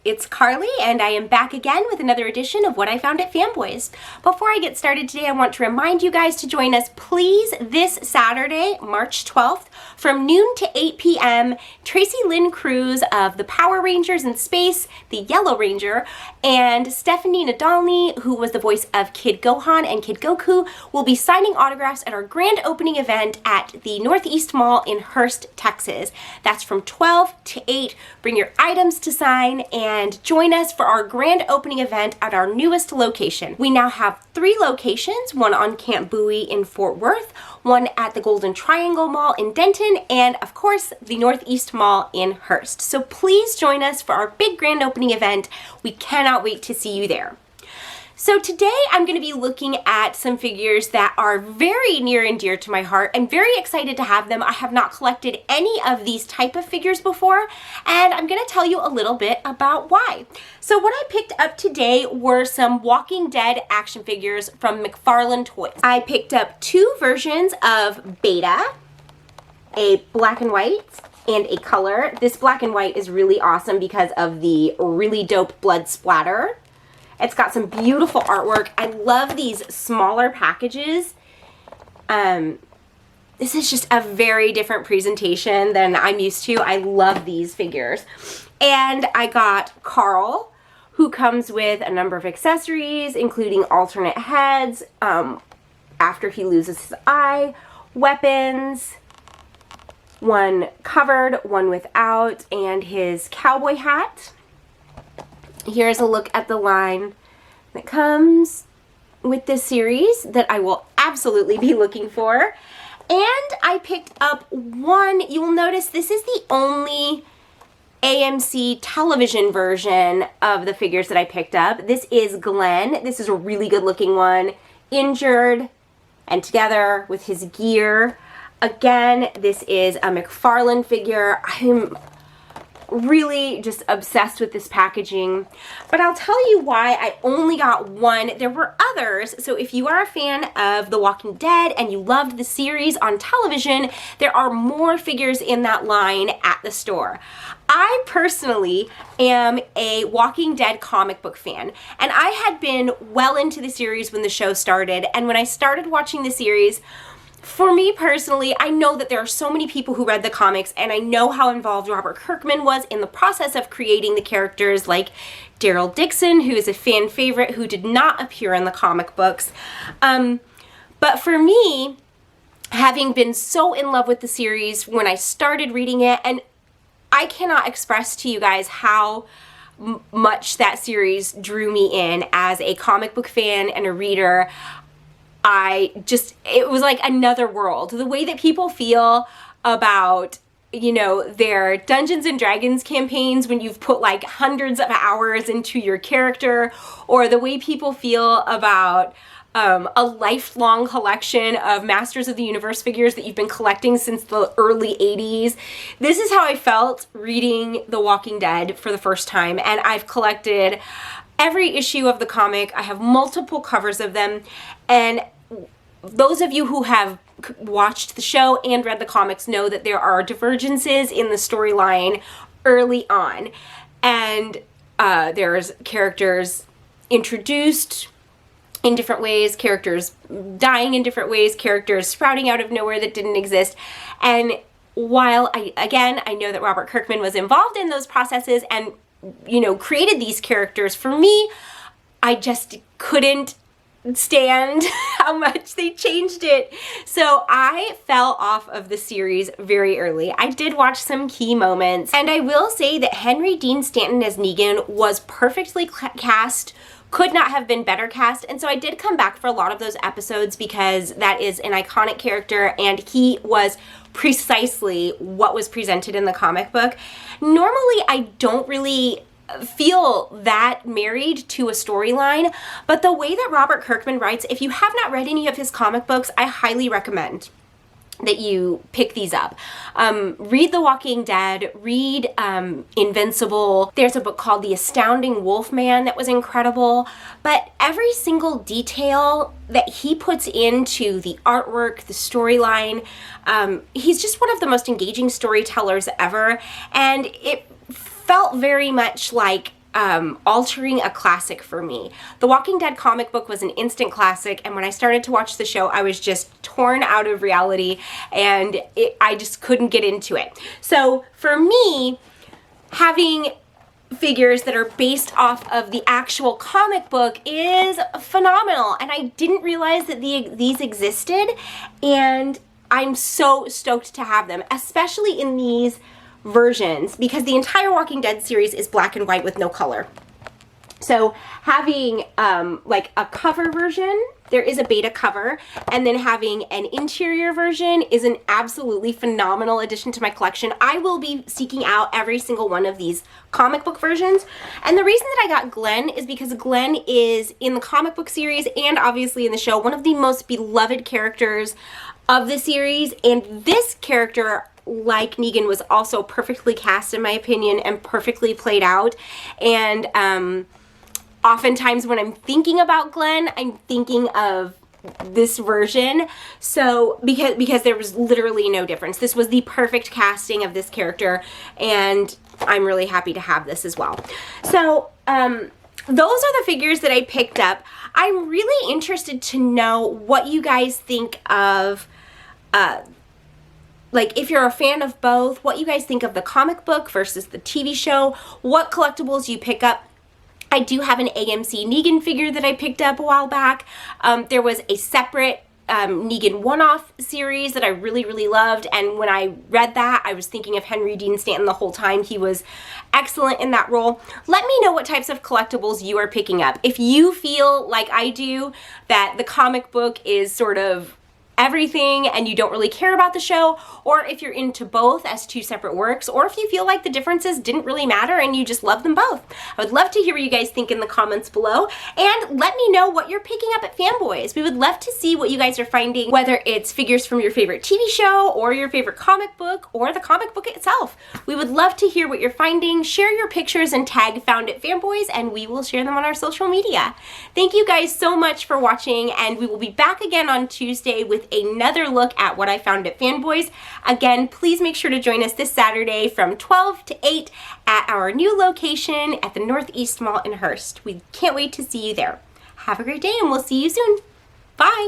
it's Carly, and I am back again with another edition of What I Found at Fanboys. Before I get started today, I want to remind you guys to join us, please, this Saturday, March 12th, from noon to 8 p.m. Tracy Lynn Cruz of the Power Rangers in Space, the Yellow Ranger, and Stephanie Nadolny, who was the voice of Kid Gohan and Kid Goku, will be signing autographs at our grand opening event at the Northeast Mall in Hurst, Texas. That's from 12 to 8. Bring your items to sign and join us for our grand opening event at our newest location. We now have 3 locations, one on Camp Bowie in Fort Worth, one at the Golden Triangle Mall in Denton, and of course the Northeast Mall in Hurst. So please join us for our big grand opening event. We cannot wait to see you there. So today I'm going to be looking at some figures that are very near and dear to my heart. I'm very excited to have them. I have not collected any of these type of figures before, and I'm going to tell you a little bit about why. So what I picked up today were some Walking Dead action figures from McFarlane Toys. I picked up 2 versions of Beta, a black and white, and a color. This black and white is really awesome because of the really dope blood splatter. It's got some beautiful artwork. I love these smaller packages. This is just a very different presentation than I'm used to. I love these figures. And I got Carl, who comes with a number of accessories, including alternate heads, after he loses his eye, weapons, one covered, one without, and his cowboy hat. Here's a look at the line that comes with this series that I will absolutely be looking for. And I picked up one. You will notice this is the only AMC television version of the figures that I picked up. This is Glenn. This is a really good looking one. Injured and together with his gear. Again, this is a McFarlane figure. I'm really just obsessed with this packaging, but I'll tell you why I only got one. There were others, so if you are a fan of The Walking Dead and you loved the series on television, there are more figures in that line at the store. I personally am a Walking Dead comic book fan, and I had been well into the series when the show started, and when I started watching the series, for me personally, I know that there are so many people who read the comics, and I know how involved Robert Kirkman was in the process of creating the characters like Daryl Dixon, who is a fan favorite who did not appear in the comic books. But for me, having been so in love with the series when I started reading it, and I cannot express to you guys how much that series drew me in as a comic book fan and a reader. It was like another world. The way that people feel about, you know, their Dungeons and Dragons campaigns when you've put like hundreds of hours into your character, or the way people feel about a lifelong collection of Masters of the Universe figures that you've been collecting since the early 80s. This is how I felt reading The Walking Dead for the first time, and I've collected every issue of the comic. I have multiple covers of them, and those of you who have watched the show and read the comics know that there are divergences in the storyline early on, and there's characters introduced in different ways, characters dying in different ways, characters sprouting out of nowhere that didn't exist. And while I know that Robert Kirkman was involved in those processes and, you know, created these characters, for me, I just couldn't stand how much they changed it. So I fell off of the series very early. I did watch some key moments, and I will say that Henry Dean Stanton as Negan was perfectly cast, could not have been better cast, and so I did come back for a lot of those episodes because that is an iconic character, and he was precisely what was presented in the comic book. Normally, I don't really feel that married to a storyline, but the way that Robert Kirkman writes, if you have not read any of his comic books, I highly recommend that you pick these up. Read The Walking Dead, read Invincible. There's a book called The Astounding Wolfman that was incredible, but every single detail that he puts into the artwork, the storyline, he's just one of the most engaging storytellers ever, and it felt very much like altering a classic for me. The Walking Dead comic book was an instant classic, and when I started to watch the show, I was just torn out of reality, and I just couldn't get into it. So for me, having figures that are based off of the actual comic book is phenomenal, and I didn't realize that these existed, and I'm so stoked to have them, especially in these versions, because the entire Walking Dead series is black and white with no color. So having like a cover version, there is a beta cover, and then having an interior version is an absolutely phenomenal addition to my collection. I will be seeking out every single one of these comic book versions. And the reason that I got Glenn is because Glenn is, in the comic book series and obviously in the show, one of the most beloved characters of the series. And this character, like Negan, was also perfectly cast, in my opinion, and perfectly played out. And oftentimes when I'm thinking about Glenn, I'm thinking of this version. So because there was literally no difference. This was the perfect casting of this character, and I'm really happy to have this as well. So those are the figures that I picked up. I'm really interested to know what you guys think of like, if you're a fan of both, what you guys think of the comic book versus the TV show, what collectibles you pick up. I do have an AMC Negan figure that I picked up a while back. There was a separate Negan one-off series that I really, really loved, and when I read that, I was thinking of Henry Dean Stanton the whole time. He was excellent in that role. Let me know what types of collectibles you are picking up. If you feel like I do, that the comic book is sort of everything and you don't really care about the show, or if you're into both as two separate works, or if you feel like the differences didn't really matter and you just love them both. I would love to hear what you guys think in the comments below, and let me know what you're picking up at Fanboys. We would love to see what you guys are finding, whether it's figures from your favorite TV show or your favorite comic book or the comic book itself. We would love to hear what you're finding. Share your pictures and tag Found at Fanboys, and we will share them on our social media. Thank you guys so much for watching, and we will be back again on Tuesday with another look at what I found at Fanboys. Again, please make sure to join us this Saturday from 12 to 8 at our new location at the Northeast Mall in Hearst. We can't wait to see you there. Have a great day, and we'll see you soon. Bye.